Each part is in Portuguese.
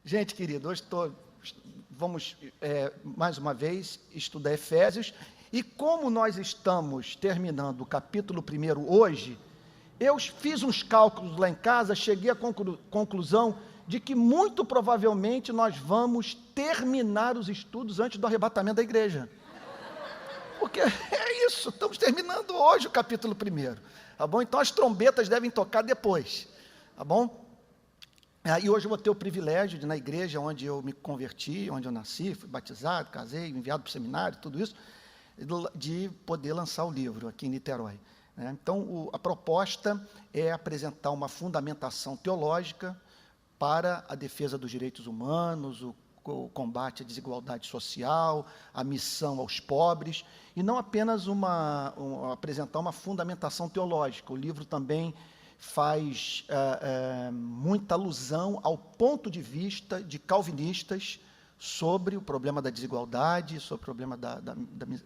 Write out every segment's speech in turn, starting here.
Gente querida, hoje vamos mais uma vez estudar Efésios, e como nós estamos terminando o capítulo 1 hoje, eu fiz uns cálculos lá em casa, cheguei à conclusão de que muito provavelmente nós vamos terminar os estudos antes do arrebatamento da igreja. Porque é isso, estamos terminando hoje o capítulo 1, tá bom? Então as trombetas devem tocar depois, tá bom? E hoje eu vou ter o privilégio de, na igreja onde eu me converti, onde eu nasci, fui batizado, casei, enviado para o seminário, tudo isso, de poder lançar o livro aqui em Niterói. Então, a proposta é apresentar uma fundamentação teológica para a defesa dos direitos humanos, o combate à desigualdade social, a missão aos pobres, e não apenas apresentar uma fundamentação teológica. O livro também faz muita alusão ao ponto de vista de calvinistas sobre o problema da desigualdade, sobre o problema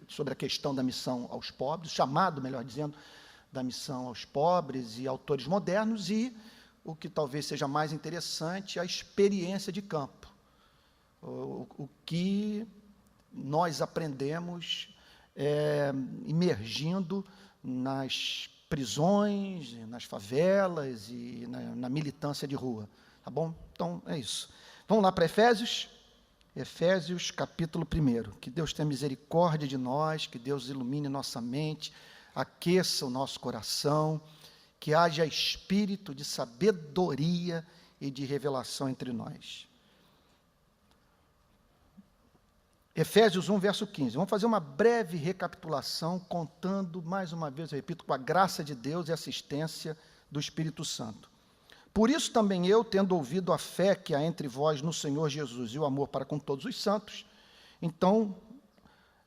sobre a questão da missão aos pobres, chamado, melhor dizendo, da missão aos pobres e autores modernos, e o que talvez seja mais interessante, a experiência de campo. O que nós aprendemos imergindo nas prisões, nas favelas e na militância de rua, tá bom? Então, é isso. Vamos lá para Efésios capítulo 1. Que Deus tenha misericórdia de nós, que Deus ilumine nossa mente, aqueça o nosso coração, que haja espírito de sabedoria e de revelação entre nós. Efésios 1, verso 15. Vamos fazer uma breve recapitulação, contando, mais uma vez, eu repito, com a graça de Deus e assistência do Espírito Santo. Por isso também eu, tendo ouvido a fé que há entre vós no Senhor Jesus e o amor para com todos os santos, então,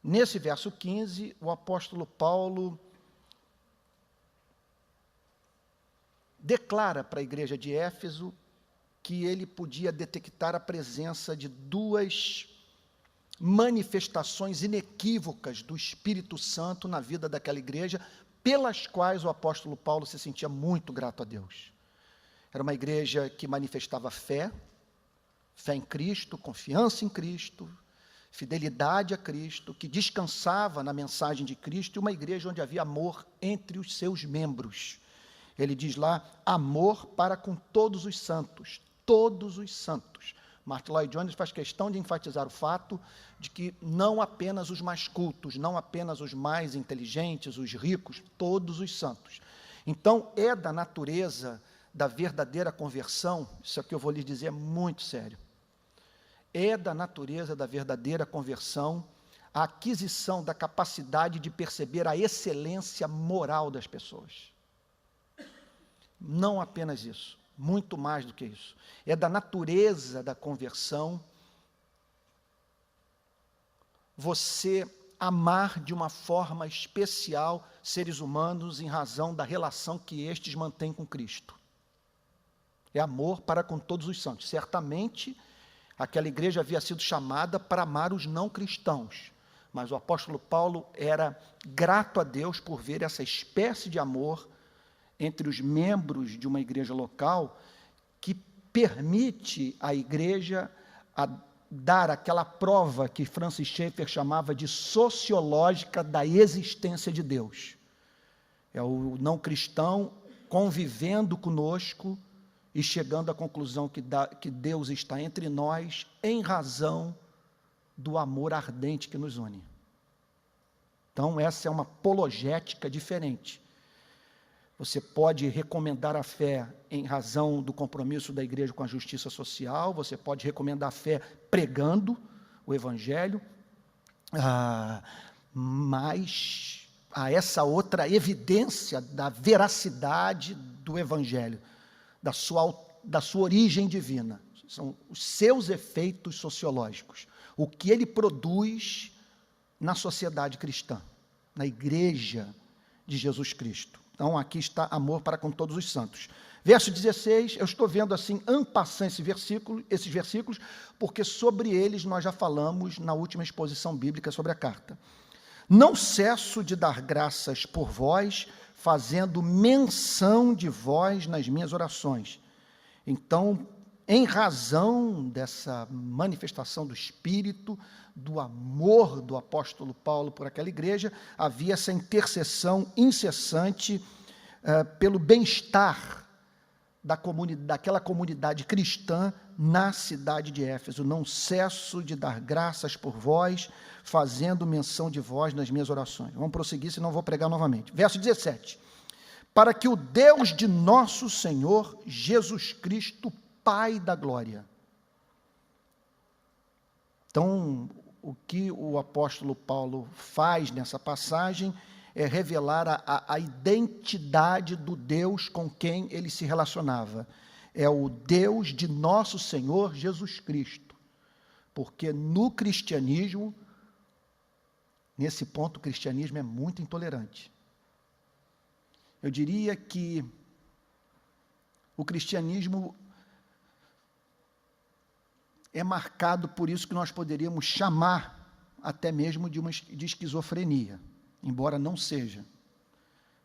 nesse verso 15, o apóstolo Paulo declara para a igreja de Éfeso que ele podia detectar a presença de duas manifestações inequívocas do Espírito Santo na vida daquela igreja, pelas quais o apóstolo Paulo se sentia muito grato a Deus. Era uma igreja que manifestava fé em Cristo, confiança em Cristo, fidelidade a Cristo, que descansava na mensagem de Cristo, e uma igreja onde havia amor entre os seus membros. Ele diz lá, amor para com todos os santos, todos os santos. Martin Lloyd Jones faz questão de enfatizar o fato de que não apenas os mais cultos, não apenas os mais inteligentes, os ricos, todos os santos. Então, é da natureza da verdadeira conversão, isso aqui eu vou lhes dizer muito sério, é da natureza da verdadeira conversão a aquisição da capacidade de perceber a excelência moral das pessoas. Não apenas isso. Muito mais do que isso. É da natureza da conversão você amar de uma forma especial seres humanos em razão da relação que estes mantêm com Cristo. É amor para com todos os santos. Certamente, aquela igreja havia sido chamada para amar os não cristãos, mas o apóstolo Paulo era grato a Deus por ver essa espécie de amor entre os membros de uma igreja local, que permite à igreja dar aquela prova que Francis Schaeffer chamava de sociológica da existência de Deus. É o não cristão convivendo conosco e chegando à conclusão que Deus está entre nós em razão do amor ardente que nos une. Então, essa é uma apologética diferente. Você pode recomendar a fé em razão do compromisso da igreja com a justiça social, você pode recomendar a fé pregando o Evangelho, mas há essa outra evidência da veracidade do Evangelho, da sua origem divina, são os seus efeitos sociológicos, o que ele produz na sociedade cristã, na igreja de Jesus Cristo. Então, aqui está amor para com todos os santos. Verso 16, eu estou vendo assim, en passant esses versículos, porque sobre eles nós já falamos na última exposição bíblica sobre a carta. Não cesso de dar graças por vós, fazendo menção de vós nas minhas orações. Então, em razão dessa manifestação do Espírito, do amor do apóstolo Paulo por aquela igreja, havia essa intercessão incessante pelo bem-estar daquela comunidade cristã na cidade de Éfeso. Não cesso de dar graças por vós, fazendo menção de vós nas minhas orações. Vamos prosseguir, senão vou pregar novamente. Verso 17. Para que o Deus de nosso Senhor Jesus Cristo, Pai da glória. Então, o que o apóstolo Paulo faz nessa passagem é revelar a identidade do Deus com quem ele se relacionava. É o Deus de nosso Senhor Jesus Cristo. Porque no cristianismo, nesse ponto, o cristianismo é muito intolerante. Eu diria que o cristianismo é marcado por isso que nós poderíamos chamar até mesmo de esquizofrenia, embora não seja,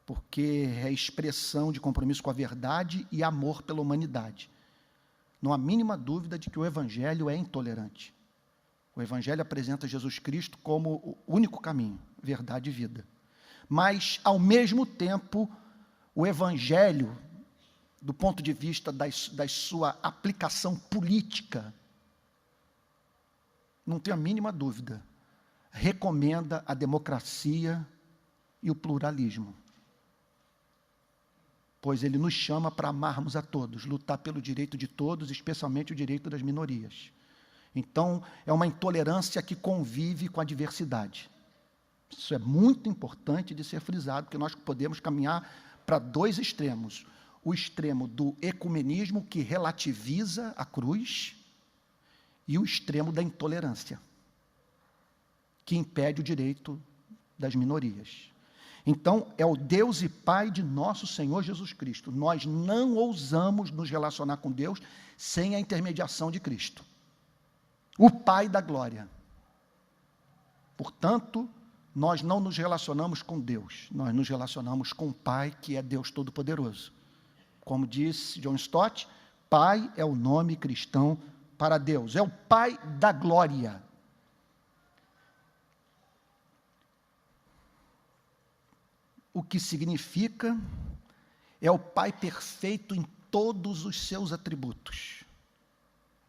porque é expressão de compromisso com a verdade e amor pela humanidade. Não há mínima dúvida de que o Evangelho é intolerante. O Evangelho apresenta Jesus Cristo como o único caminho, verdade e vida. Mas, ao mesmo tempo, o Evangelho, do ponto de vista da sua aplicação política, não tenho a mínima dúvida, recomenda a democracia e o pluralismo. Pois ele nos chama para amarmos a todos, lutar pelo direito de todos, especialmente o direito das minorias. Então, é uma intolerância que convive com a diversidade. Isso é muito importante de ser frisado, porque nós podemos caminhar para dois extremos. O extremo do ecumenismo, que relativiza a cruz, e o extremo da intolerância, que impede o direito das minorias. Então, é o Deus e Pai de nosso Senhor Jesus Cristo. Nós não ousamos nos relacionar com Deus sem a intermediação de Cristo, o Pai da glória. Portanto, nós não nos relacionamos com Deus, nós nos relacionamos com o Pai, que é Deus Todo-Poderoso. Como disse John Stott, Pai é o nome cristão para Deus, é o Pai da glória. O que significa é o Pai perfeito em todos os seus atributos.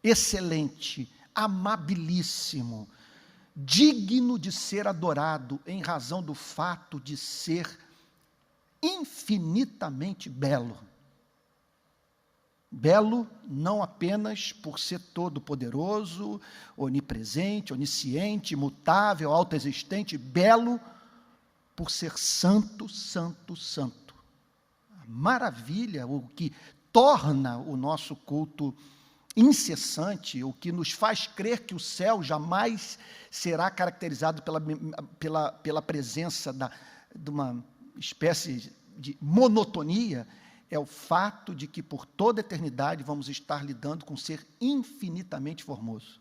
Excelente, amabilíssimo, digno de ser adorado em razão do fato de ser infinitamente belo. Belo não apenas por ser todo-poderoso, onipresente, onisciente, imutável, autoexistente, belo por ser santo, santo, santo. A maravilha, o que torna o nosso culto incessante, o que nos faz crer que o céu jamais será caracterizado pela presença de uma espécie de monotonia, é o fato de que por toda a eternidade vamos estar lidando com um ser infinitamente formoso.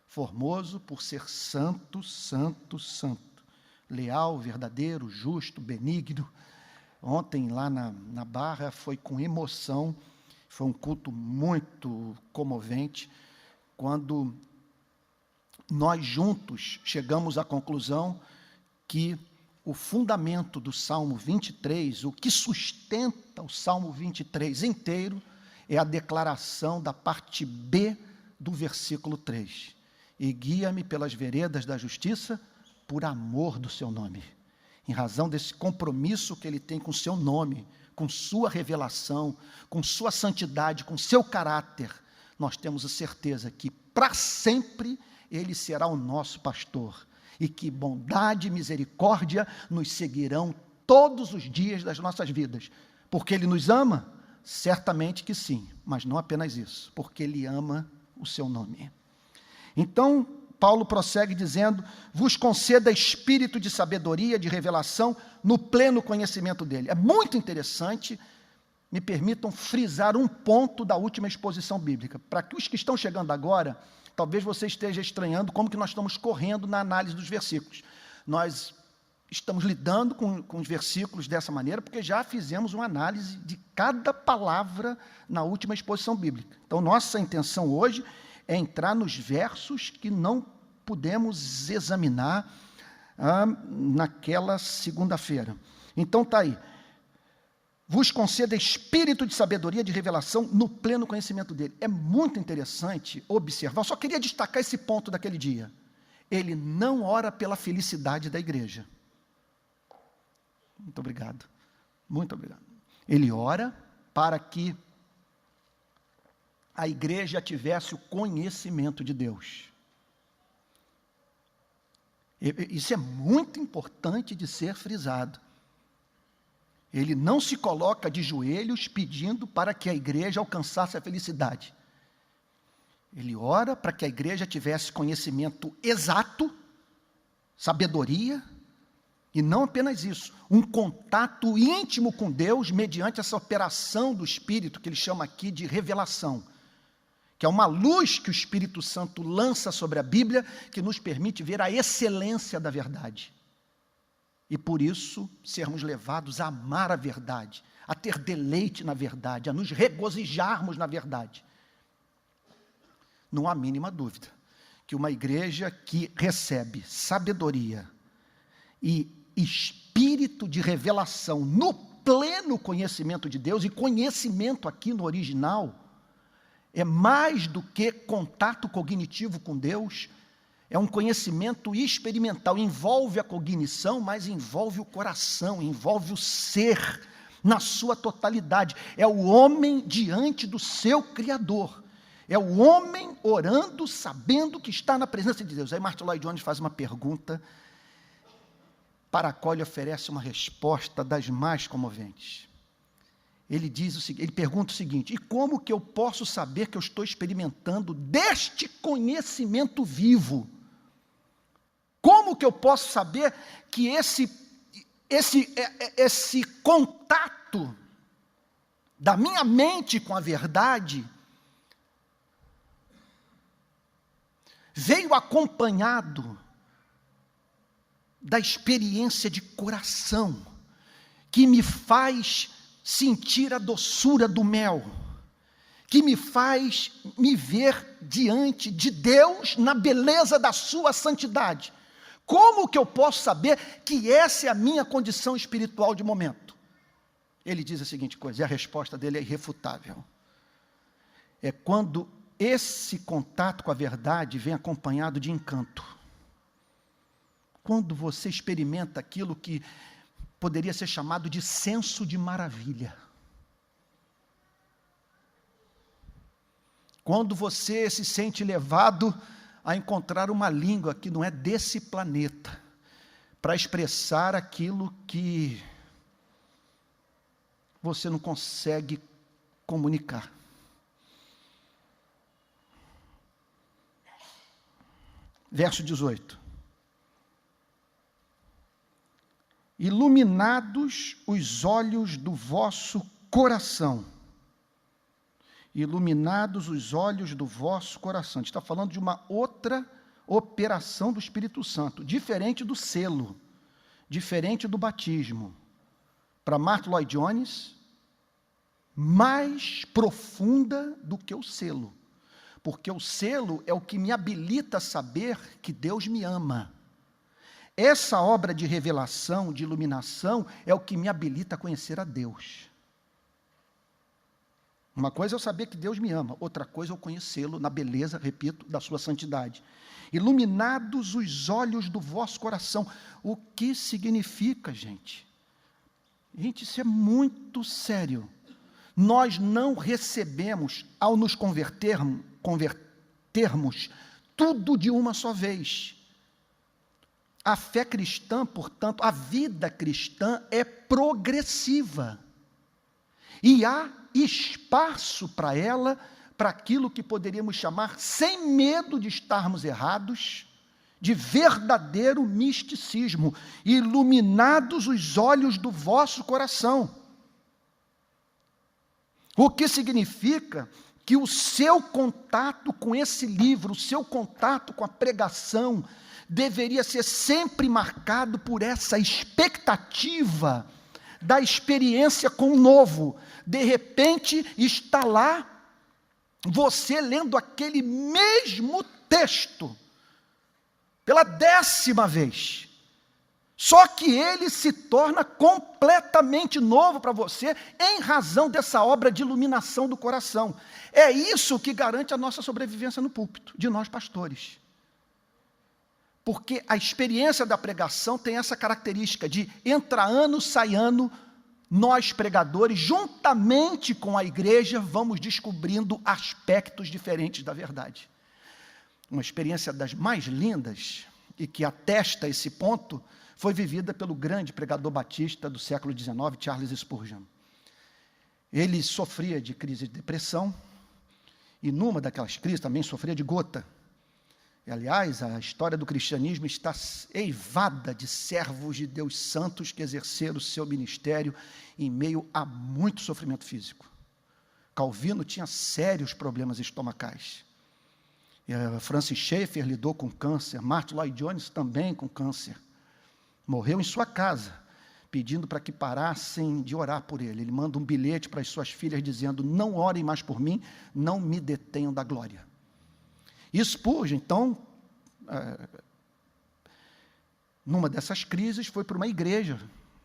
Formoso por ser santo, santo, santo. Leal, verdadeiro, justo, benigno. Ontem lá na Barra foi com emoção, foi um culto muito comovente, quando nós juntos chegamos à conclusão que o fundamento do Salmo 23, o que sustenta o Salmo 23 inteiro, é a declaração da parte B do versículo 3. E guia-me pelas veredas da justiça, por amor do seu nome. Em razão desse compromisso que ele tem com o seu nome, com sua revelação, com sua santidade, com seu caráter, nós temos a certeza que para sempre ele será o nosso pastor. E que bondade e misericórdia nos seguirão todos os dias das nossas vidas. Porque Ele nos ama? Certamente que sim, mas não apenas isso, porque Ele ama o seu nome. Então, Paulo prossegue dizendo, vos conceda espírito de sabedoria, de revelação, no pleno conhecimento dEle. É muito interessante, me permitam frisar um ponto da última exposição bíblica, para que os que estão chegando agora, talvez você esteja estranhando como que nós estamos correndo na análise dos versículos. Nós estamos lidando com os versículos dessa maneira, porque já fizemos uma análise de cada palavra na última exposição bíblica. Então, nossa intenção hoje é entrar nos versos que não pudemos examinar naquela segunda-feira. Então, está aí. Vos conceda espírito de sabedoria, de revelação, no pleno conhecimento dele. É muito interessante observar. Eu só queria destacar esse ponto daquele dia. Ele não ora pela felicidade da igreja. Muito obrigado. Muito obrigado. Ele ora para que a igreja tivesse o conhecimento de Deus. Isso é muito importante de ser frisado. Ele não se coloca de joelhos pedindo para que a igreja alcançasse a felicidade. Ele ora para que a igreja tivesse conhecimento exato, sabedoria, e não apenas isso, um contato íntimo com Deus mediante essa operação do Espírito, que ele chama aqui de revelação, que é uma luz que o Espírito Santo lança sobre a Bíblia, que nos permite ver a excelência da verdade. E por isso, sermos levados a amar a verdade, a ter deleite na verdade, a nos regozijarmos na verdade. Não há mínima dúvida que uma igreja que recebe sabedoria e espírito de revelação no pleno conhecimento de Deus, e conhecimento aqui no original, é mais do que contato cognitivo com Deus, é um conhecimento experimental, envolve a cognição, mas envolve o coração, envolve o ser na sua totalidade. É o homem diante do seu Criador, é o homem orando, sabendo que está na presença de Deus. Aí Martin Lloyd Jones faz uma pergunta, para a qual ele oferece uma resposta das mais comoventes. Ele diz o seguinte, ele pergunta o seguinte: e como que eu posso saber que eu estou experimentando deste conhecimento vivo? Como que eu posso saber que esse contato da minha mente com a verdade veio acompanhado da experiência de coração, que me faz sentir a doçura do mel, que me faz me ver diante de Deus na beleza da sua santidade? Como que eu posso saber que essa é a minha condição espiritual de momento? Ele diz a seguinte coisa, e a resposta dele é irrefutável. É quando esse contato com a verdade vem acompanhado de encanto. Quando você experimenta aquilo que poderia ser chamado de senso de maravilha. Quando você se sente levado a encontrar uma língua que não é desse planeta, para expressar aquilo que você não consegue comunicar. Verso 18. Iluminados os olhos do vosso coração. Iluminados os olhos do vosso coração. A gente está falando de uma outra operação do Espírito Santo, diferente do selo, diferente do batismo. Para Martin Lloyd Jones, mais profunda do que o selo, porque o selo é o que me habilita a saber que Deus me ama. Essa obra de revelação, de iluminação, é o que me habilita a conhecer a Deus. Uma coisa é eu saber que Deus me ama, outra coisa é eu conhecê-lo na beleza, repito, da sua santidade. Iluminados os olhos do vosso coração. O que significa, gente? Gente, isso é muito sério. Nós não recebemos, ao nos convertermos tudo de uma só vez. A fé cristã, portanto, a vida cristã é progressiva. E há espaço para ela, para aquilo que poderíamos chamar, sem medo de estarmos errados, de verdadeiro misticismo. Iluminados os olhos do vosso coração. O que significa que o seu contato com esse livro, o seu contato com a pregação, deveria ser sempre marcado por essa expectativa da experiência com o novo. De repente, está lá, você lendo aquele mesmo texto, pela 10ª vez, só que ele se torna completamente novo para você, em razão dessa obra de iluminação do coração. É isso que garante a nossa sobrevivência no púlpito, de nós pastores. Porque a experiência da pregação tem essa característica de entra ano, sai ano, nós pregadores, juntamente com a igreja, vamos descobrindo aspectos diferentes da verdade. Uma experiência das mais lindas, e que atesta esse ponto, foi vivida pelo grande pregador batista do século XIX, Charles Spurgeon. Ele sofria de crise de depressão, e numa daquelas crises também sofria de gota. E, aliás, a história do cristianismo está eivada de servos de Deus santos que exerceram o seu ministério em meio a muito sofrimento físico. Calvino tinha sérios problemas estomacais. Francis Schaeffer lidou com câncer, Martin Lloyd Jones também com câncer. Morreu em sua casa, pedindo para que parassem de orar por ele. Ele manda um bilhete para as suas filhas dizendo: não orem mais por mim, não me detenham da glória. E Spurgeon, então, numa dessas crises, foi para uma igreja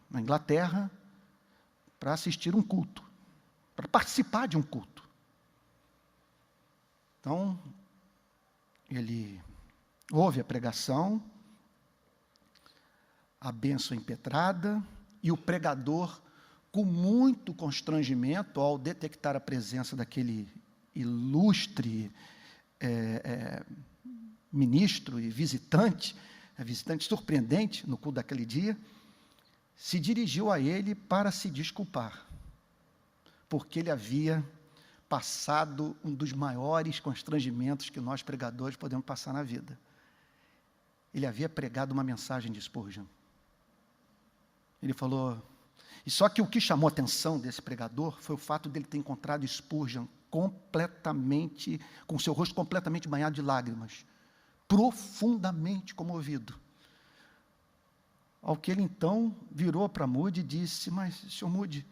na Inglaterra para assistir um culto, para participar de um culto. Então, ele ouve a pregação, a bênção impetrada, e o pregador, com muito constrangimento, ao detectar a presença daquele ilustre ministro e visitante surpreendente no culto daquele dia, se dirigiu a ele para se desculpar, porque ele havia passado um dos maiores constrangimentos que nós pregadores podemos passar na vida. Ele havia pregado uma mensagem de Spurgeon. Ele falou, e só que o que chamou a atenção desse pregador foi o fato dele ter encontrado Spurgeon completamente, com seu rosto completamente banhado de lágrimas, profundamente comovido. Ao que ele então virou para Moody e disse: mas, senhor Moody,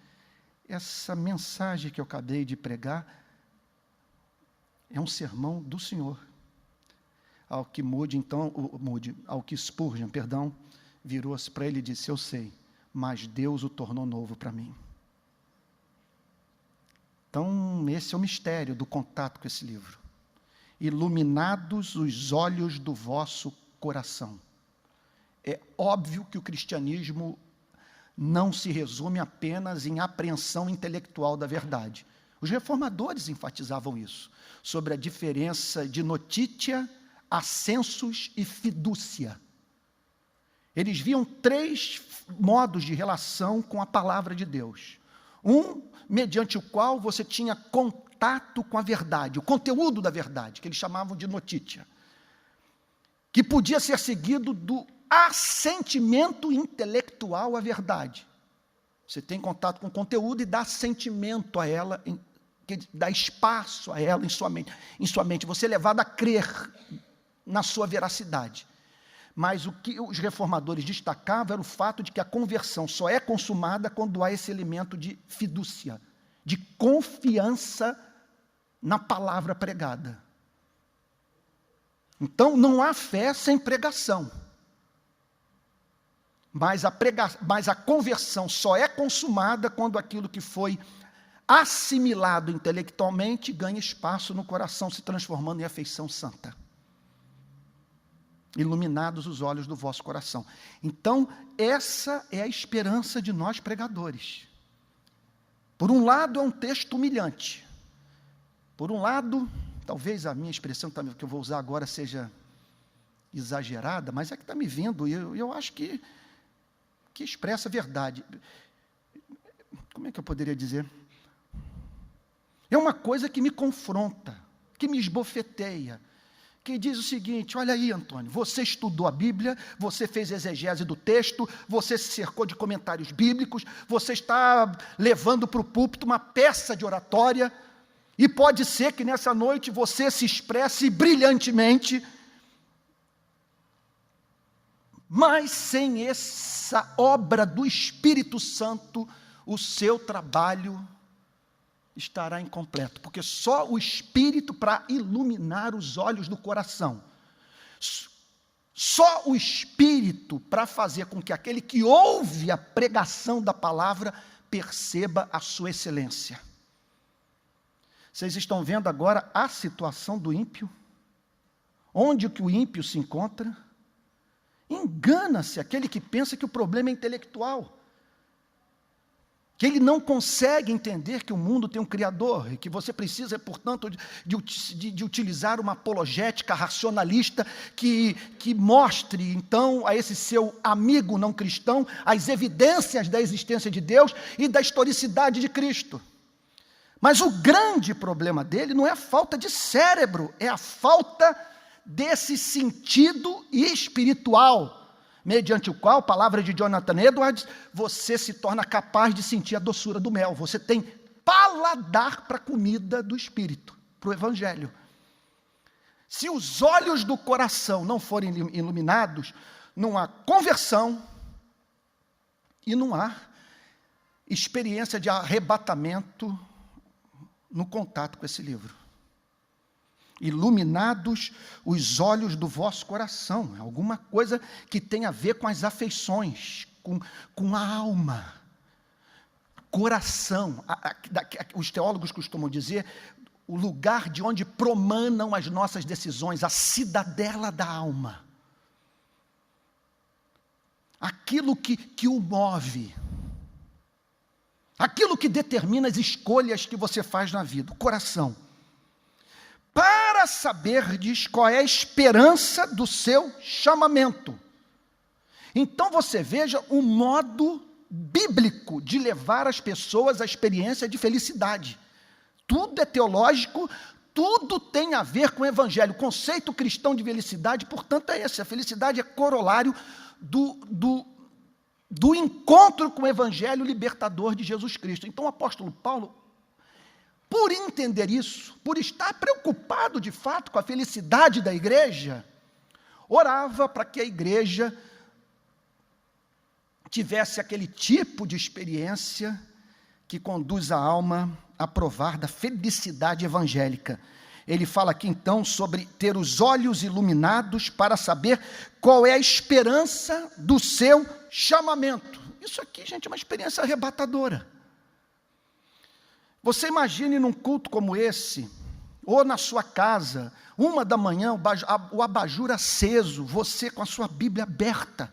essa mensagem que eu acabei de pregar é um sermão do Senhor. Ao que Spurgeon, virou-se para ele e disse: eu sei, mas Deus o tornou novo para mim. Então, esse é o mistério do contato com esse livro. Iluminados os olhos do vosso coração. É óbvio que o cristianismo não se resume apenas em apreensão intelectual da verdade. Os reformadores enfatizavam isso, sobre a diferença de notícia, assensus e fidúcia. Eles viam 3 modos de relação com a palavra de Deus. Um, mediante o qual você tinha contato com a verdade, o conteúdo da verdade, que eles chamavam de notícia, que podia ser seguido do assentimento intelectual à verdade. Você tem contato com o conteúdo e dá assentimento a ela, dá espaço a ela em sua mente. Você é levado a crer na sua veracidade. Mas o que os reformadores destacavam era o fato de que a conversão só é consumada quando há esse elemento de fidúcia, de confiança na palavra pregada. Então, não há fé sem pregação. Mas a conversão só é consumada quando aquilo que foi assimilado intelectualmente ganha espaço no coração, se transformando em afeição santa. Iluminados os olhos do vosso coração. Então, essa é a esperança de nós pregadores. Por um lado, é um texto humilhante. Por um lado, talvez a minha expressão que eu vou usar agora seja exagerada, mas é que está me vendo, e eu acho que expressa a verdade. Como é que eu poderia dizer? É uma coisa que me confronta, que me esbofeteia, que diz o seguinte: olha aí, Antônio, você estudou a Bíblia, você fez exegese do texto, você se cercou de comentários bíblicos, você está levando para o púlpito uma peça de oratória, E pode ser que nessa noite você se expresse brilhantemente, mas sem essa obra do Espírito Santo, o seu trabalho estará incompleto, porque só o Espírito para iluminar os olhos do coração, só o Espírito para fazer com que aquele que ouve a pregação da palavra perceba a sua excelência. Vocês estão vendo agora a situação do ímpio? Onde que o ímpio se encontra? Engana-se aquele que pensa que o problema é intelectual, que ele não consegue entender que o mundo tem um Criador, e que você precisa, portanto, de utilizar uma apologética racionalista que mostre, então, a esse seu amigo não cristão, as evidências da existência de Deus e da historicidade de Cristo. Mas o grande problema dele não é a falta de cérebro, é a falta desse sentido espiritual, mediante o qual, palavra de Jonathan Edwards, você se torna capaz de sentir a doçura do mel. Você tem paladar para a comida do Espírito, para o Evangelho. Se os olhos do coração não forem iluminados, não há conversão e não há experiência de arrebatamento no contato com esse livro. Iluminados os olhos do vosso coração, alguma coisa que tem a ver com as afeições, com a alma, coração. Os teólogos costumam dizer, o lugar de onde promanam as nossas decisões, a cidadela da alma. Aquilo que o move, aquilo que determina as escolhas que você faz na vida, o coração. Para saberdes qual é a esperança do seu chamamento. Então você veja o modo bíblico de levar as pessoas à experiência de felicidade. Tudo é teológico, tudo tem a ver com o Evangelho. O conceito cristão de felicidade, portanto, é esse. A felicidade é corolário do encontro com o Evangelho libertador de Jesus Cristo. Então o apóstolo Paulo, por entender isso, por estar preocupado de fato com a felicidade da igreja, orava para que a igreja tivesse aquele tipo de experiência que conduz a alma a provar da felicidade evangélica. Ele fala aqui então sobre ter os olhos iluminados para saber qual é a esperança do seu chamamento. Isso aqui, gente, é uma experiência arrebatadora. Você imagine num culto como esse, ou na sua casa, 1h, o abajur aceso, você com a sua Bíblia aberta,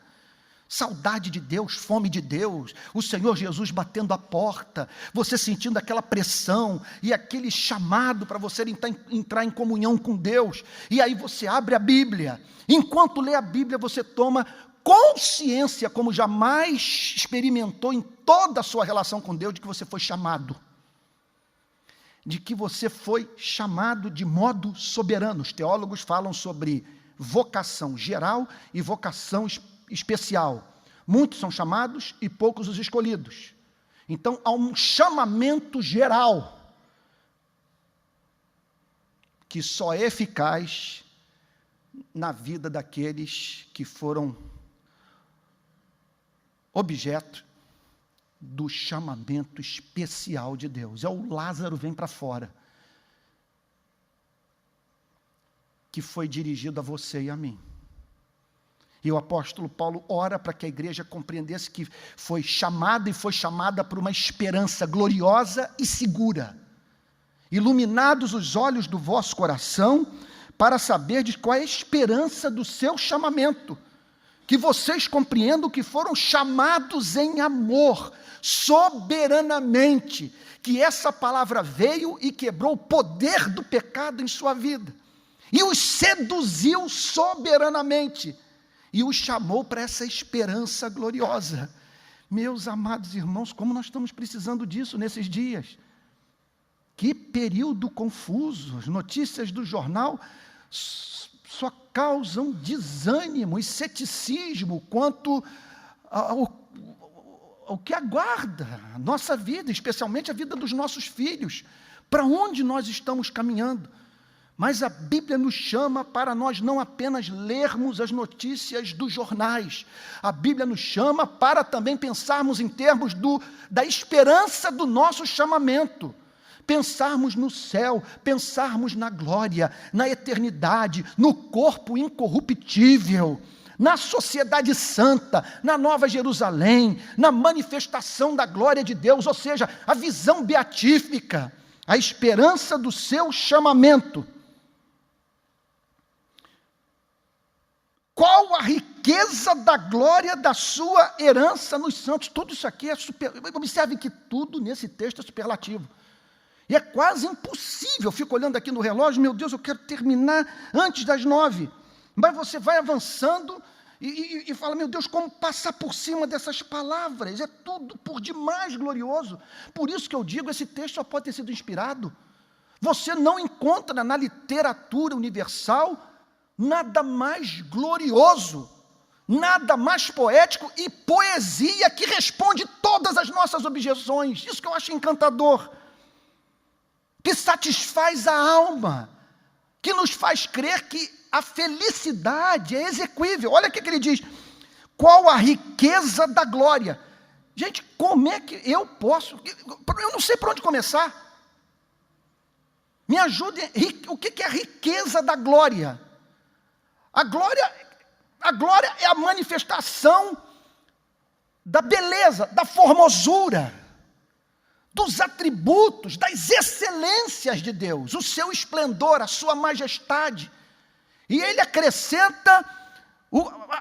saudade de Deus, fome de Deus, o Senhor Jesus batendo a porta, você sentindo aquela pressão e aquele chamado para você entrar em comunhão com Deus, e aí você abre a Bíblia. Enquanto lê a Bíblia, você toma consciência, como jamais experimentou em toda a sua relação com Deus, de que você foi chamado. De que você foi chamado de modo soberano. Os teólogos falam sobre vocação geral e vocação especial. Muitos são chamados e poucos os escolhidos. Então, há um chamamento geral que só é eficaz na vida daqueles que foram objeto do chamamento especial de Deus. É o Lázaro vem para fora, que foi dirigido a você e a mim. E o apóstolo Paulo ora para que a igreja compreendesse que foi chamada e foi chamada por uma esperança gloriosa e segura. Iluminados os olhos do vosso coração, para saberdes qual é a esperança do seu chamamento, que vocês compreendam que foram chamados em amor, soberanamente, que essa palavra veio e quebrou o poder do pecado em sua vida, e os seduziu soberanamente, e os chamou para essa esperança gloriosa. Meus amados irmãos, como nós estamos precisando disso nesses dias. Que período confuso, as notícias do jornal só causam desânimo e ceticismo quanto ao que aguarda a nossa vida, especialmente a vida dos nossos filhos. para onde nós estamos caminhando. Mas a Bíblia nos chama para nós não apenas lermos as notícias dos jornais. A Bíblia nos chama para também pensarmos em termos da esperança do nosso chamamento. Pensarmos no céu, pensarmos na glória, na eternidade, no corpo incorruptível, na sociedade santa, na Nova Jerusalém, na manifestação da glória de Deus, ou seja, a visão beatífica, a esperança do seu chamamento. Qual a riqueza da glória da sua herança nos santos? Tudo isso aqui é observe que tudo nesse texto é superlativo. E é quase impossível. Eu fico olhando aqui no relógio, meu Deus, eu quero terminar antes das 9. Mas você vai avançando e fala, meu Deus, como passar por cima dessas palavras? É tudo por demais glorioso. Por isso que eu digo, esse texto só pode ter sido inspirado. Você não encontra na literatura universal nada mais glorioso, nada mais poético e poesia que responde todas as nossas objeções. Isso que eu acho encantador. Que satisfaz a alma, que nos faz crer que a felicidade é exequível. Olha o que ele diz, qual a riqueza da glória. Gente, como é que eu posso, eu não sei por onde começar. Me ajudem, o que é a riqueza da glória? A glória é a manifestação da beleza, da formosura, dos atributos, das excelências de Deus, o seu esplendor, a sua majestade. E ele acrescenta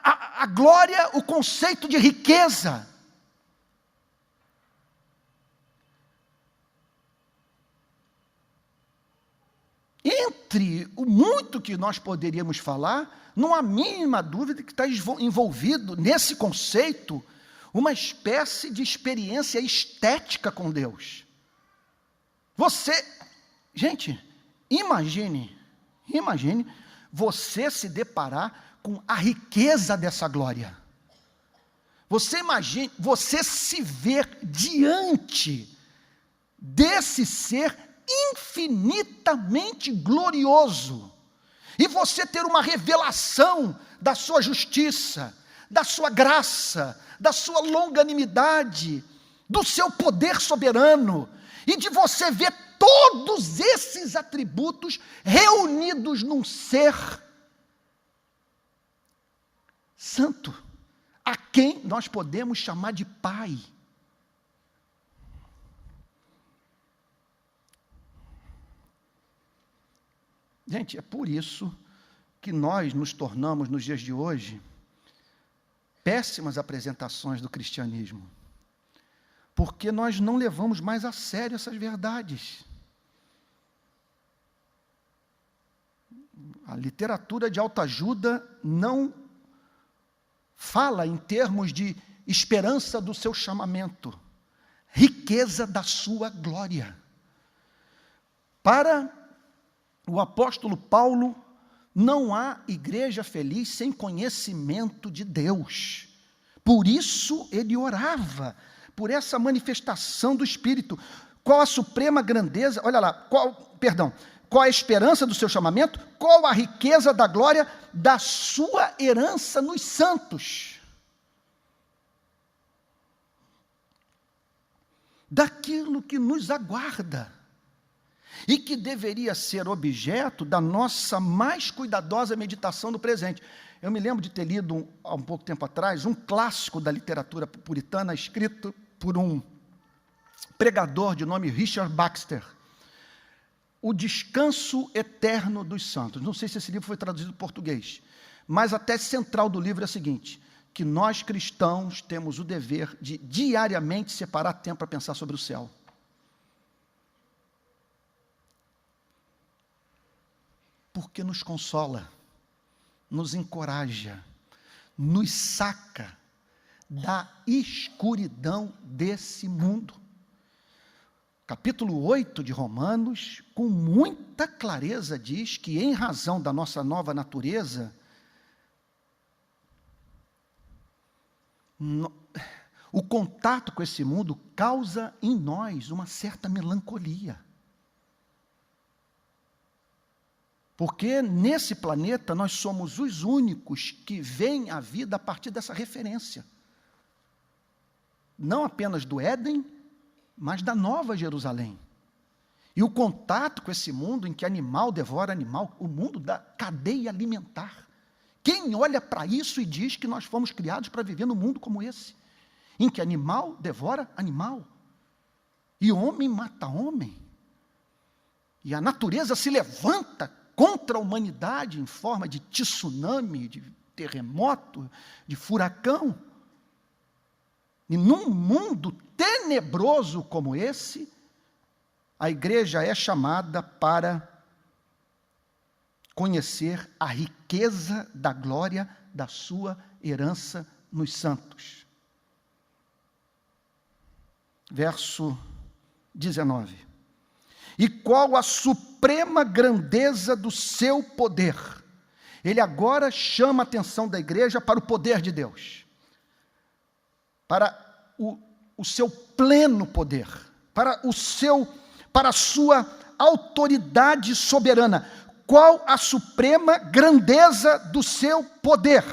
a glória, o conceito de riqueza. Entre o muito que nós poderíamos falar, não há mínima dúvida que está envolvido nesse conceito uma espécie de experiência estética com Deus. Gente, imagine você se deparar com a riqueza dessa glória. Você se ver diante desse ser infinitamente glorioso, e você ter uma revelação da sua justiça, da sua graça, da sua longanimidade, do seu poder soberano, e de você ver todos esses atributos reunidos num ser santo, a quem nós podemos chamar de Pai. Gente, é por isso que nós nos tornamos, nos dias de hoje, péssimas apresentações do cristianismo, porque nós não levamos mais a sério essas verdades. A literatura de autoajuda não fala em termos de esperança do seu chamamento, riqueza da sua glória. Para o apóstolo Paulo, não há igreja feliz sem conhecimento de Deus. Por isso ele orava, por essa manifestação do Espírito. Qual a suprema grandeza, olha lá, qual a esperança do seu chamamento? Qual a riqueza da glória da sua herança nos santos? Daquilo que nos aguarda. E que deveria ser objeto da nossa mais cuidadosa meditação no presente. Eu me lembro de ter lido, há um pouco tempo atrás, um clássico da literatura puritana, escrito por um pregador de nome Richard Baxter, O Descanso Eterno dos Santos. Não sei se esse livro foi traduzido em português, mas a tese central do livro é a seguinte, que nós cristãos temos o dever de diariamente separar tempo para pensar sobre o céu. Porque nos consola, nos encoraja, nos saca da escuridão desse mundo. Capítulo 8 de Romanos, com muita clareza, diz que em razão da nossa nova natureza, o contato com esse mundo causa em nós uma certa melancolia. Porque nesse planeta nós somos os únicos que veem a vida a partir dessa referência. Não apenas do Éden, mas da Nova Jerusalém. E o contato com esse mundo em que animal devora animal, o mundo da cadeia alimentar. Quem olha para isso e diz que nós fomos criados para viver num mundo como esse, em que animal devora animal, e homem mata homem, e a natureza se levanta contra a humanidade em forma de tsunami, de terremoto, de furacão. E num mundo tenebroso como esse, a igreja é chamada para conhecer a riqueza da glória da sua herança nos santos. Verso 19. E qual a suprema grandeza do seu poder? Ele agora chama a atenção da igreja para o poder de Deus, para o seu pleno poder, para a sua autoridade soberana. Qual a suprema grandeza do seu poder?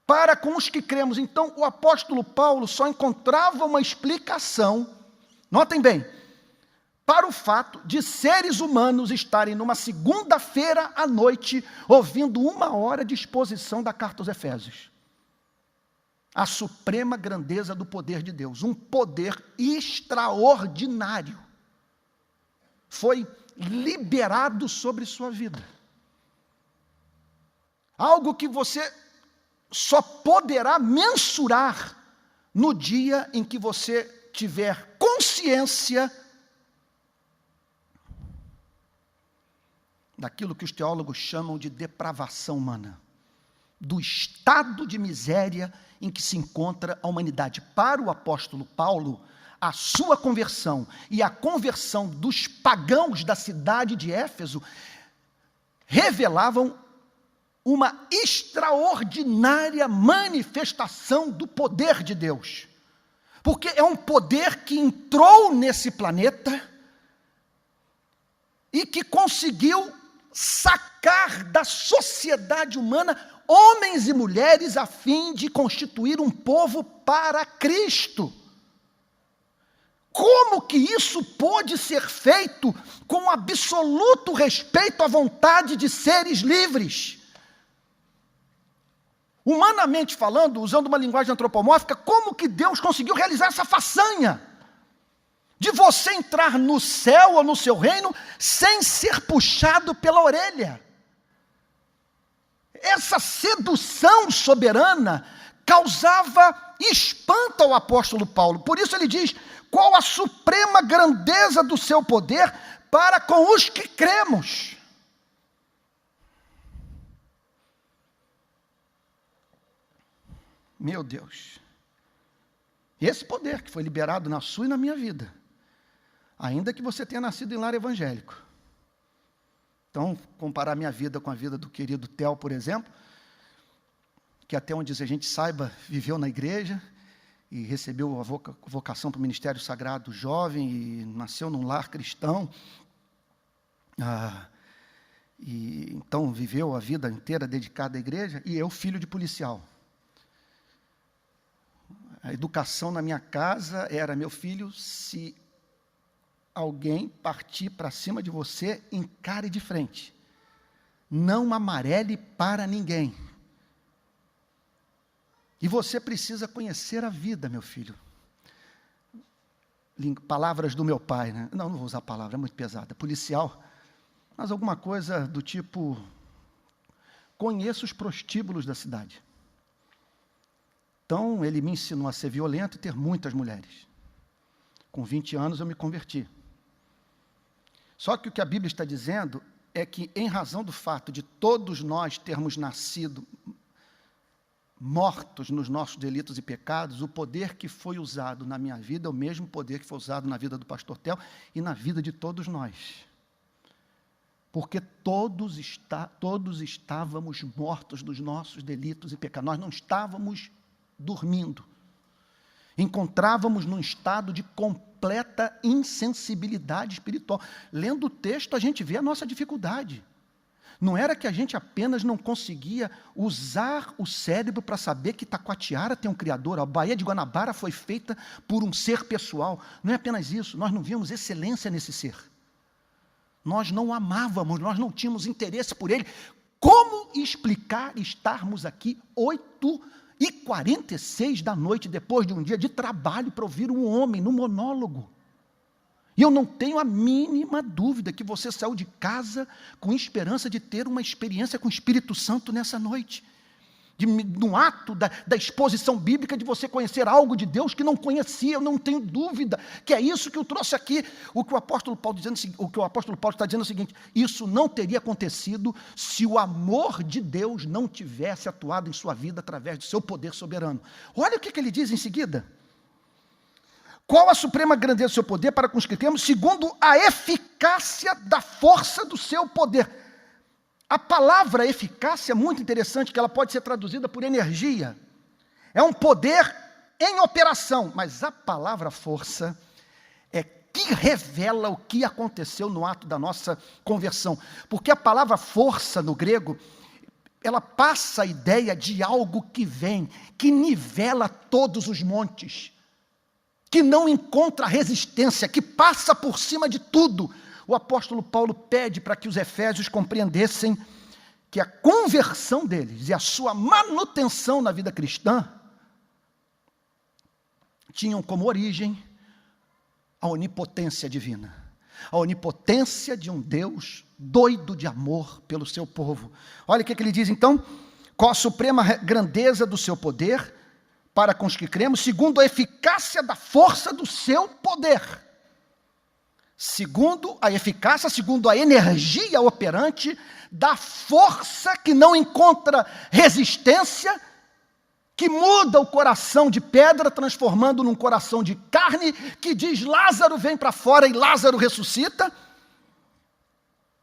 Para com os que cremos. Então, o apóstolo Paulo só encontrava uma explicação, notem bem, para o fato de seres humanos estarem numa segunda-feira à noite, ouvindo 1 hora de exposição da carta aos Efésios. A suprema grandeza do poder de Deus, um poder extraordinário, foi liberado sobre sua vida. Algo que você só poderá mensurar no dia em que você tiver consciência daquilo que os teólogos chamam de depravação humana, do estado de miséria em que se encontra a humanidade. Para o apóstolo Paulo, a sua conversão e a conversão dos pagãos da cidade de Éfeso revelavam uma extraordinária manifestação do poder de Deus. Porque é um poder que entrou nesse planeta e que conseguiu sacar da sociedade humana homens e mulheres a fim de constituir um povo para Cristo. Como que isso pôde ser feito com absoluto respeito à vontade de seres livres? Humanamente falando, usando uma linguagem antropomórfica, como que Deus conseguiu realizar essa façanha de você entrar no céu ou no seu reino sem ser puxado pela orelha? Essa sedução soberana causava espanto ao apóstolo Paulo. Por isso ele diz: qual a suprema grandeza do seu poder para com os que cremos. Meu Deus. Esse poder que foi liberado na sua e na minha vida, ainda que você tenha nascido em lar evangélico. Então, comparar minha vida com a vida do querido Theo, por exemplo, que até onde a gente saiba, viveu na igreja e recebeu a vocação para o ministério sagrado jovem e nasceu num lar cristão. E então viveu a vida inteira dedicada à igreja, e eu, filho de policial. A educação na minha casa era: meu filho, se alguém partir para cima de você, encare de frente. Não amarele para ninguém. E você precisa conhecer a vida, meu filho. Palavras do meu pai, né? Não vou usar a palavra, é muito pesada. Policial. Mas alguma coisa do tipo: conheça os prostíbulos da cidade. Então, ele me ensinou a ser violento e ter muitas mulheres. Com 20 anos eu me converti. Só que o que a Bíblia está dizendo é que, em razão do fato de todos nós termos nascido mortos nos nossos delitos e pecados, o poder que foi usado na minha vida é o mesmo poder que foi usado na vida do pastor Theo e na vida de todos nós. Porque todos estávamos mortos dos nossos delitos e pecados. Nós não estávamos dormindo. encontrávamos num estado de completa insensibilidade espiritual. Lendo o texto, a gente vê a nossa dificuldade. Não era que a gente apenas não conseguia usar o cérebro para saber que Taquatiara tem um Criador, a Baía de Guanabara foi feita por um ser pessoal. Não é apenas isso, nós não víamos excelência nesse ser. Nós não o amávamos, nós não tínhamos interesse por ele. Como explicar estarmos aqui 8h46 da noite, depois de um dia de trabalho, para ouvir um homem no monólogo? E eu não tenho a mínima dúvida que você saiu de casa com esperança de ter uma experiência com o Espírito Santo nessa noite. No ato da exposição bíblica, de você conhecer algo de Deus que não conhecia, eu não tenho dúvida, que é isso que eu trouxe aqui. O que o apóstolo Paulo está dizendo é o seguinte: isso não teria acontecido se o amor de Deus não tivesse atuado em sua vida através do seu poder soberano. Olha o que ele diz em seguida. Qual a suprema grandeza do seu poder para com os que cremos, segundo a eficácia da força do seu poder. A palavra eficácia é muito interessante, que ela pode ser traduzida por energia. É um poder em operação, mas a palavra força é que revela o que aconteceu no ato da nossa conversão. Porque a palavra força no grego, ela passa a ideia de algo que vem, que nivela todos os montes, que não encontra resistência, que passa por cima de tudo. O apóstolo Paulo pede para que os efésios compreendessem que a conversão deles e a sua manutenção na vida cristã tinham como origem a onipotência divina, a onipotência de um Deus doido de amor pelo seu povo. Olha o que ele diz então: qual a suprema grandeza do seu poder para com os que cremos, segundo a eficácia da força do seu poder. Segundo a eficácia, segundo a energia operante da força que não encontra resistência, que muda o coração de pedra, transformando num coração de carne, que diz: Lázaro vem para fora, e Lázaro ressuscita.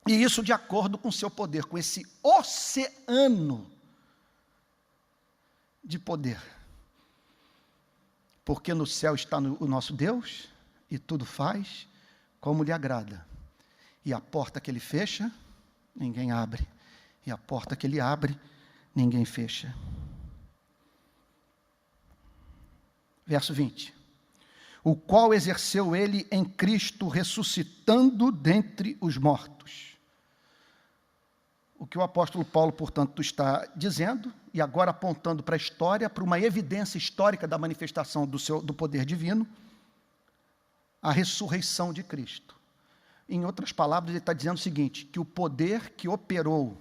E isso de acordo com o seu poder, com esse oceano de poder. Porque no céu está o nosso Deus, e tudo faz como lhe agrada. E a porta que ele fecha, ninguém abre. E a porta que ele abre, ninguém fecha. Verso 20. O qual exerceu ele em Cristo, ressuscitando dentre os mortos. O que o apóstolo Paulo, portanto, está dizendo, e agora apontando para a história, para uma evidência histórica da manifestação do poder divino, a ressurreição de Cristo. Em outras palavras, ele está dizendo o seguinte: que o poder que operou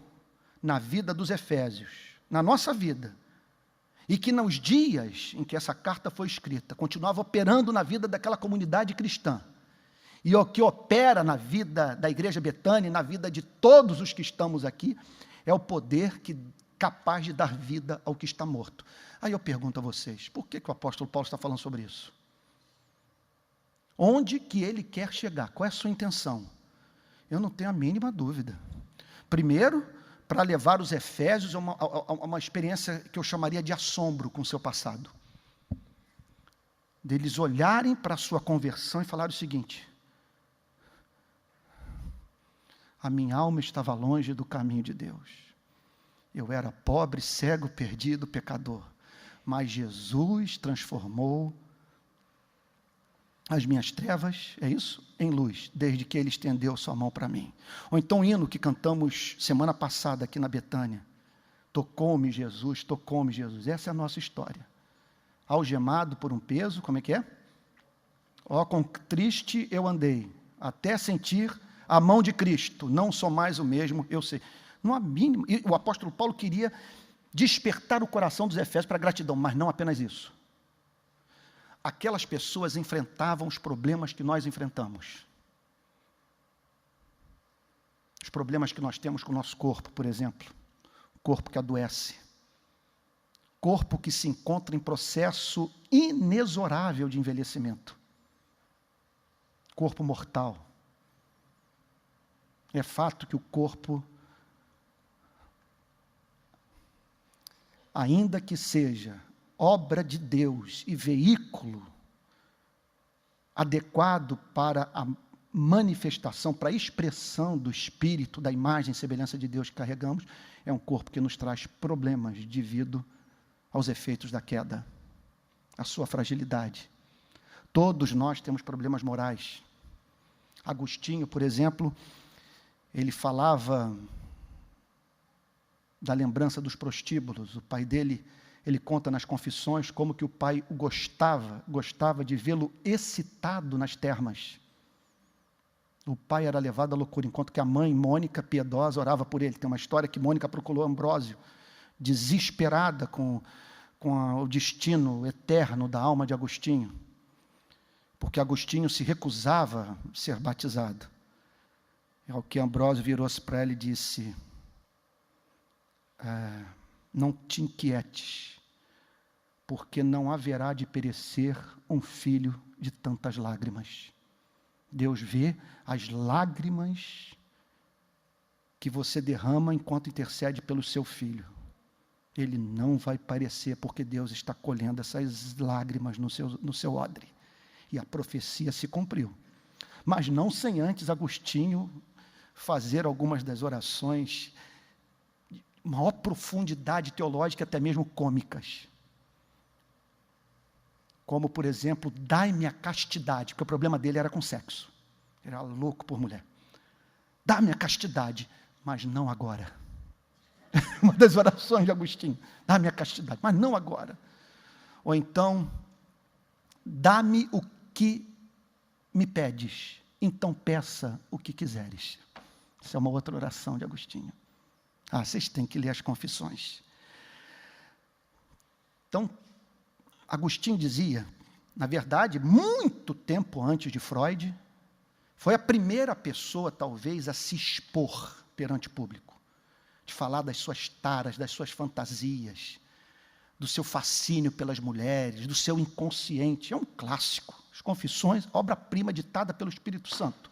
na vida dos efésios, na nossa vida, e que nos dias em que essa carta foi escrita, continuava operando na vida daquela comunidade cristã, e o que opera na vida da igreja Betânia, na vida de todos os que estamos aqui, é o poder capaz de dar vida ao que está morto. Aí eu pergunto a vocês, por que o apóstolo Paulo está falando sobre isso? Onde que ele quer chegar? Qual é a sua intenção? Eu não tenho a mínima dúvida. Primeiro, para levar os efésios a uma experiência que eu chamaria de assombro com o seu passado. Deles olharem para a sua conversão e falar o seguinte: a minha alma estava longe do caminho de Deus. Eu era pobre, cego, perdido, pecador. Mas Jesus transformou as minhas trevas, é isso? Em luz, desde que Ele estendeu sua mão para mim. Ou então o hino que cantamos semana passada aqui na Betânia. Tocou-me Jesus, tocou-me Jesus. Essa é a nossa história. Algemado por um peso, como é que é? Ó, quão triste eu andei, até sentir a mão de Cristo. Não sou mais o mesmo, eu sei. Não há mínimo. E o apóstolo Paulo queria despertar o coração dos efésios para a gratidão, mas não apenas isso. Aquelas pessoas enfrentavam os problemas que nós enfrentamos. Os problemas que nós temos com o nosso corpo, por exemplo. O corpo que adoece. Corpo que se encontra em processo inexorável de envelhecimento. Corpo mortal. É fato que o corpo, ainda que seja obra de Deus e veículo adequado para a manifestação, para a expressão do Espírito, da imagem e semelhança de Deus que carregamos, é um corpo que nos traz problemas devido aos efeitos da queda, a sua fragilidade. Todos nós temos problemas morais. Agostinho, por exemplo, ele falava da lembrança dos prostíbulos. O pai dele, ele conta nas Confissões como que o pai o gostava de vê-lo excitado nas termas. O pai era levado à loucura, enquanto que a mãe, Mônica, piedosa, orava por ele. Tem uma história que Mônica procurou Ambrósio, desesperada com o destino eterno da alma de Agostinho, porque Agostinho se recusava a ser batizado. Ao que Ambrósio virou-se para ela e disse: não te inquietes, porque não haverá de perecer um filho de tantas lágrimas. Deus vê as lágrimas que você derrama enquanto intercede pelo seu filho. Ele não vai parecer, porque Deus está colhendo essas lágrimas no seu odre. E a profecia se cumpriu. Mas não sem antes Agostinho fazer algumas das orações de maior profundidade teológica, até mesmo cômicas. Como, por exemplo, dai-me a castidade, porque o problema dele era com sexo. Ele era louco por mulher. Dá-me a castidade, mas não agora. Uma das orações de Agostinho. Dá-me a castidade, mas não agora. Ou então, dá-me o que me pedes, então peça o que quiseres. Essa é uma outra oração de Agostinho. Vocês têm que ler as Confissões. Então, Agostinho dizia, na verdade, muito tempo antes de Freud, foi a primeira pessoa, talvez, a se expor perante o público, de falar das suas taras, das suas fantasias, do seu fascínio pelas mulheres, do seu inconsciente. É um clássico. As Confissões, obra-prima ditada pelo Espírito Santo.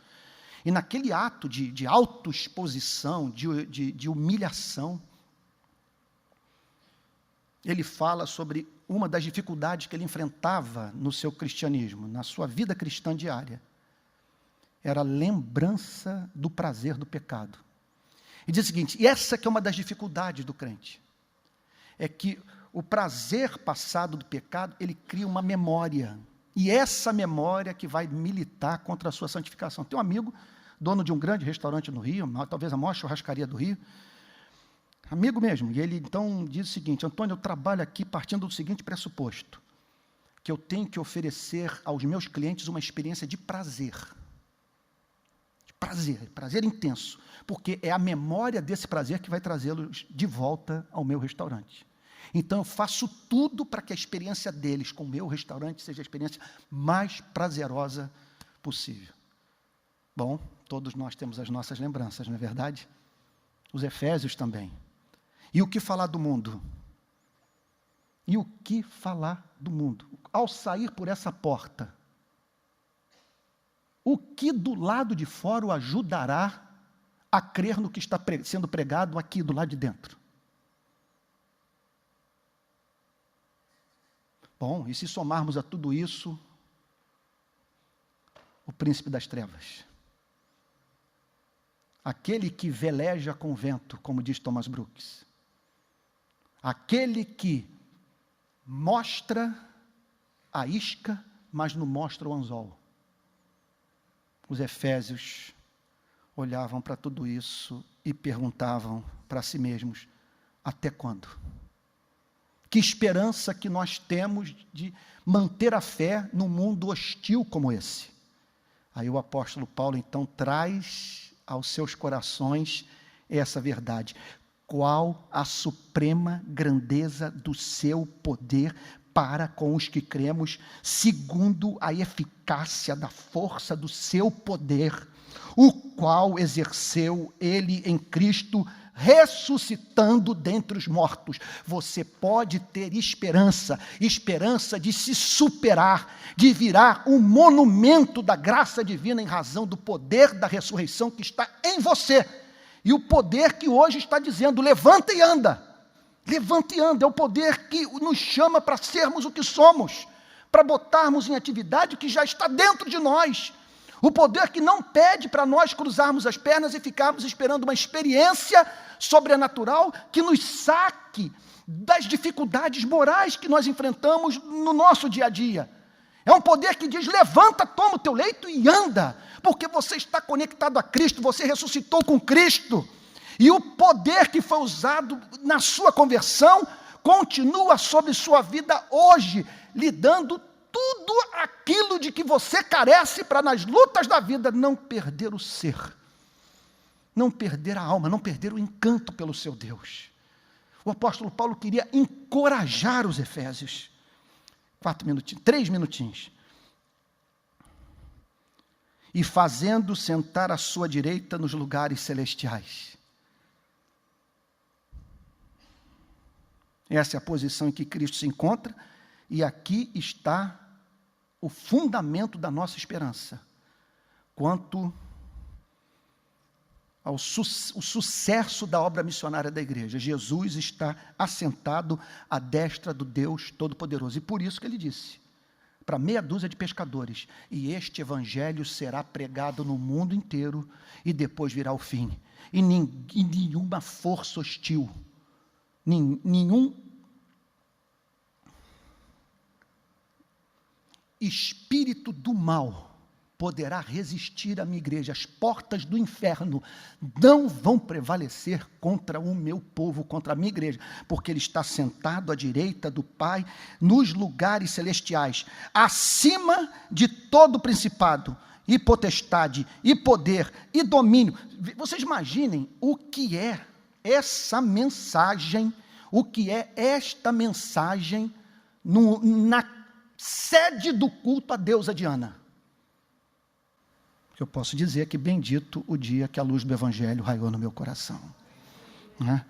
E naquele ato de autoexposição, de humilhação, ele fala sobre uma das dificuldades que ele enfrentava no seu cristianismo, na sua vida cristã diária. Era a lembrança do prazer do pecado. E diz o seguinte, e essa que é uma das dificuldades do crente, é que o prazer passado do pecado, ele cria uma memória, e essa memória que vai militar contra a sua santificação. Tem um amigo, dono de um grande restaurante no Rio, talvez a maior churrascaria do Rio, amigo mesmo, e ele então diz o seguinte: Antônio, eu trabalho aqui partindo do seguinte pressuposto, que eu tenho que oferecer aos meus clientes uma experiência de prazer. Prazer intenso, porque é a memória desse prazer que vai trazê-los de volta ao meu restaurante. Então eu faço tudo para que a experiência deles com o meu restaurante seja a experiência mais prazerosa possível. Bom, todos nós temos as nossas lembranças, não é verdade? Os Efésios também. E o que falar do mundo? E o que falar do mundo? Ao sair por essa porta, o que do lado de fora o ajudará a crer no que está sendo pregado aqui do lado de dentro? Bom, e se somarmos a tudo isso, o príncipe das trevas, aquele que veleja com o vento, como diz Thomas Brooks, aquele que mostra a isca, mas não mostra o anzol. Os Efésios olhavam para tudo isso e perguntavam para si mesmos: até quando? Que esperança que nós temos de manter a fé num mundo hostil como esse? Aí o apóstolo Paulo então traz aos seus corações essa verdade. Qual a suprema grandeza do seu poder para com os que cremos, segundo a eficácia da força do seu poder, o qual exerceu ele em Cristo, ressuscitando dentre os mortos. Você pode ter esperança de se superar, de virar um monumento da graça divina em razão do poder da ressurreição que está em você. E o poder que hoje está dizendo: levanta e anda. Levanta e anda, é o poder que nos chama para sermos o que somos, para botarmos em atividade o que já está dentro de nós. O poder que não pede para nós cruzarmos as pernas e ficarmos esperando uma experiência sobrenatural que nos saque das dificuldades morais que nós enfrentamos no nosso dia a dia. É um poder que diz: levanta, toma o teu leito e anda, porque você está conectado a Cristo, você ressuscitou com Cristo. E o poder que foi usado na sua conversão continua sobre sua vida hoje, lhe dando tudo aquilo de que você carece para, nas lutas da vida, não perder o ser, não perder a alma, não perder o encanto pelo seu Deus. O apóstolo Paulo queria encorajar os efésios. 3 minutinhos. E fazendo sentar à sua direita nos lugares celestiais. Essa é a posição em que Cristo se encontra, e aqui está o fundamento da nossa esperança, quanto ao sucesso da obra missionária da igreja. Jesus está assentado à destra do Deus Todo-Poderoso, e por isso que ele disse, para meia dúzia de pescadores: e este evangelho será pregado no mundo inteiro, e depois virá o fim, e nenhuma força hostil, nenhum espírito do mal poderá resistir à minha igreja. As portas do inferno não vão prevalecer contra o meu povo, contra a minha igreja, porque ele está sentado à direita do Pai, nos lugares celestiais, acima de todo principado, e potestade, e poder, e domínio. Vocês imaginem o que é essa mensagem, o que é esta mensagem na sede do culto à deusa Diana. Eu posso dizer que bendito o dia que a luz do Evangelho raiou no meu coração. Né?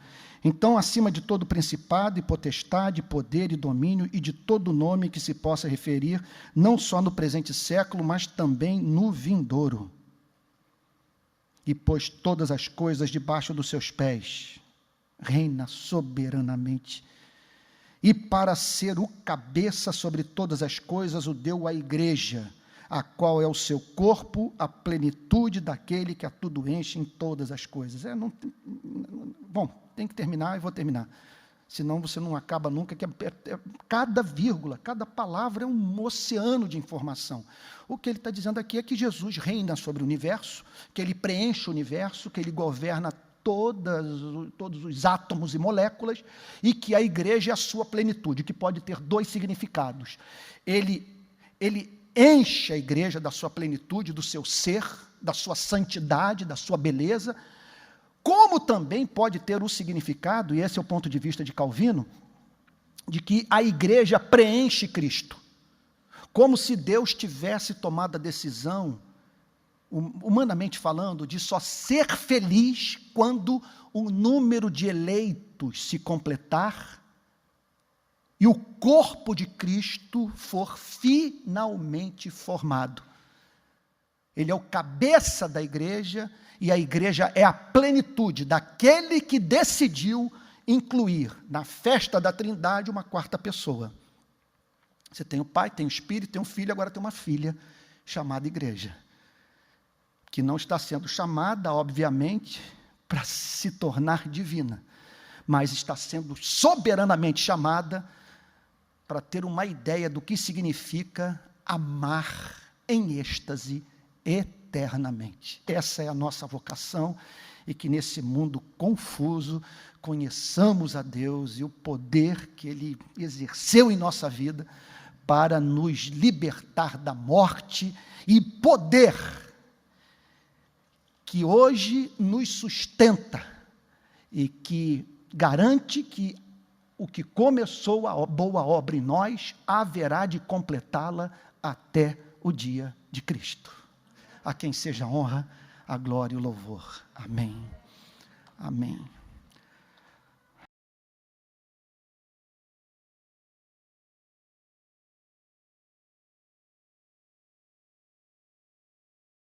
Então, acima de todo principado e potestade, poder e domínio, e de todo nome que se possa referir, não só no presente século, mas também no vindouro. E pôs todas as coisas debaixo dos seus pés, reina soberanamente. E para ser o cabeça sobre todas as coisas, o deu à igreja, a qual é o seu corpo, a plenitude daquele que a tudo enche em todas as coisas. Bom, tem que terminar e vou terminar. Senão você não acaba nunca. Cada vírgula, cada palavra é um oceano de informação. O que ele está dizendo aqui é que Jesus reina sobre o universo, que ele preenche o universo, que ele governa todos os átomos e moléculas, e que a igreja é a sua plenitude, que pode ter 2 significados. Ele enche a igreja da sua plenitude, do seu ser, da sua santidade, da sua beleza, como também pode ter o significado, e esse é o ponto de vista de Calvino, de que a igreja preenche Cristo, como se Deus tivesse tomado a decisão, humanamente falando, de só ser feliz quando o número de eleitos se completar e o corpo de Cristo for finalmente formado. Ele é o cabeça da igreja, e a igreja é a plenitude daquele que decidiu incluir na festa da Trindade uma 4ª pessoa. Você tem o Pai, tem o Espírito, tem um Filho, agora tem uma filha chamada igreja, que não está sendo chamada, obviamente, para se tornar divina, mas está sendo soberanamente chamada para ter uma ideia do que significa amar em êxtase eternamente. Essa é a nossa vocação, e que nesse mundo confuso conheçamos a Deus e o poder que Ele exerceu em nossa vida para nos libertar da morte, e poder que hoje nos sustenta e que garante que o que começou a boa obra em nós haverá de completá-la até o dia de Cristo. A quem seja a honra, a glória e o louvor. Amém. Amém.